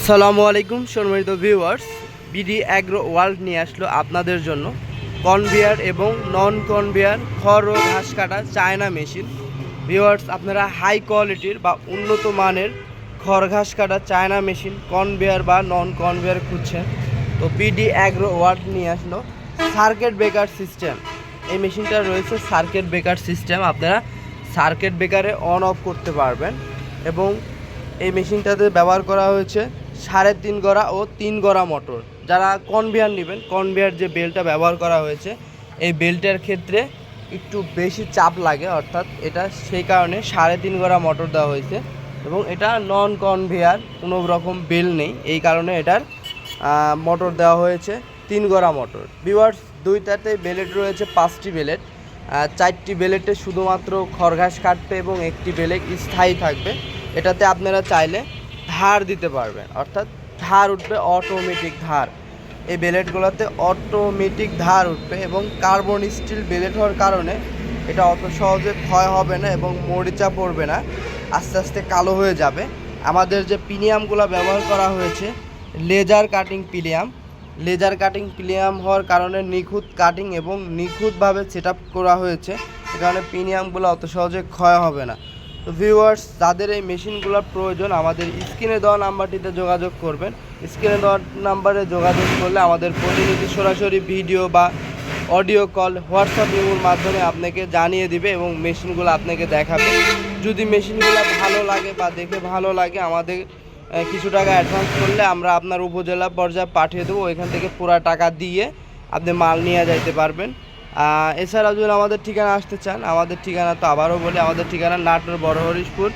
আসসালামু আলাইকুম সম্মানিত ভিউয়ার্স, বিডি অ্যাগ্রো ওয়ার্ল্ড নিয়ে আসলো আপনাদের জন্য কনভেয়ার এবং নন কনভেয়ার খড় ও ঘাস কাটা চায়না মেশিন। ভিউয়ার্স, আপনারা হাই কোয়ালিটির বা উন্নত মানের খড় ঘাস কাটা চায়না মেশিন কনভেয়ার বা নন কনভেয়ার খুঁজছেন, তো বিডি অ্যাগ্রো ওয়ার্ল্ড নিয়ে আসলো সার্কিট ব্রেকার সিস্টেম। এই মেশিনটা রয়েছে সার্কিট ব্রেকার সিস্টেম, আপনারা সার্কিট ব্রেকারে অন অফ করতে পারবেন এবং এই মেশিনটাতে ব্যবহার করা হয়েছে 3.5 গড়া ও 3 গড়া মোটর। যারা কনভেয়ার নেবেন, কনভেয়ার যে বেল্টটা ব্যবহার করা হয়েছে এই বেল্টের ক্ষেত্রে একটু বেশি চাপ লাগে, অর্থাৎ এটা সেই কারণে 3.5 গড়া মোটর দেওয়া হয়েছে এবং এটা নন কনভেয়ার, কোনো রকম বেল নেই, এই কারণে এটার মোটর দেওয়া হয়েছে 3 গড়া মোটর। ভিউয়ার্স, দুইটাতে বেলেট রয়েছে 5টি বেলেট, 4টি বেলেটে শুধুমাত্র খড়ঘাস কাটবে এবং একটি বেলেট স্থায়ী থাকবে। এটাতে আপনারা চাইলে ধার দিতে পারবেন, অর্থাৎ ধার উঠবে, অটোমেটিক ধার। এই বেলেটগুলোতে অটোমেটিক ধার উঠবে এবং কার্বন স্টিল বেলেট হওয়ার কারণে এটা অত সহজে ক্ষয় হবে না এবং মরিচা পড়বে না, আস্তে আস্তে কালো হয়ে যাবে। আমাদের যে পিনিয়ামগুলো ব্যবহার করা হয়েছে লেজার কাটিং পিলিয়াম, লেজার কাটিং পিলিয়াম হওয়ার কারণে নিখুঁত কাটিং এবং নিখুঁতভাবে সেট আপ করা হয়েছে, এ কারণে পিনিয়ামগুলো অত সহজে ক্ষয় হবে না। তো ভিউয়ার্স, যাদের এই মেশিনগুলোর প্রয়োজন আমাদের স্ক্রিনে দেওয়া নাম্বারটিতে যোগাযোগ করবেন। স্ক্রিনে দেওয়া নাম্বারে যোগাযোগ করলে আমাদের প্রতিনিধি সরাসরি ভিডিও বা অডিও কল হোয়াটসঅ্যাপ ইমোর মাধ্যমে আপনাকে জানিয়ে দিবে এবং মেশিনগুলো আপনাকে দেখাবে। যদি মেশিনগুলো ভালো লাগে বা দেখে ভালো লাগে, আমাদের কিছু টাকা অ্যাডভান্স করলে আমরা আপনার উপজেলা পর্যায়ে পাঠিয়ে দেবো, ওইখান থেকে পুরো টাকা দিয়ে আপনি মাল নিয়ে যাইতে পারবেন। এছাড়াও যদি আমাদের ঠিকানা আসতে চান, আমাদের ঠিকানা তো আবারও বলি, আমাদের ঠিকানা নাটোর বড় হরিশপুর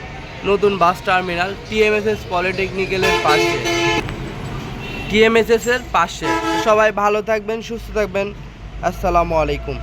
নতুন বাস টার্মিনাল, টিএমএসএস পলিটেকনিক্যালের পাশে, টিএমএসএস এর পাশে। সবাই ভালো থাকবেন, সুস্থ থাকবেন। আসসালামু আলাইকুম।